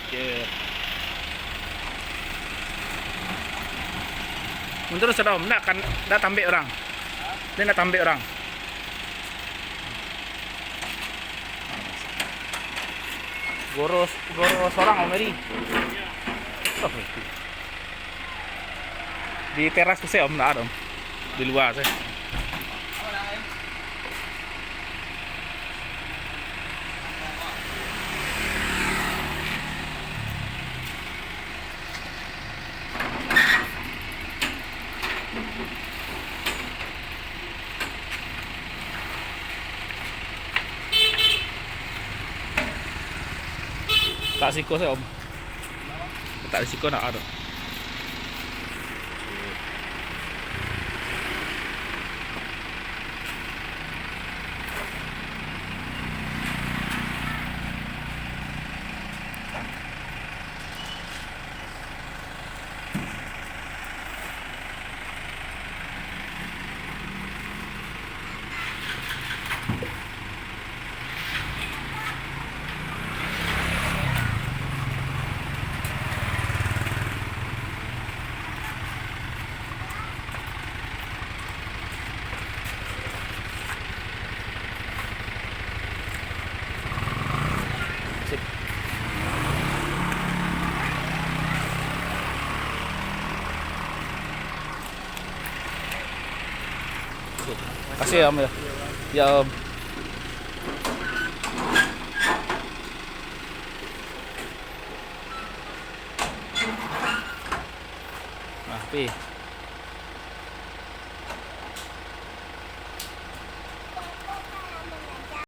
je. Terus sudah om, nak kan dah tambik orang. Dia nak tambik orang. Goros orang om Mary. Oh, di teras tu saya om, tak ada om. Di luar saya. Tak siko saya om. Tak siko nak ada. Kasih om ya. Ya om. Nah, pi.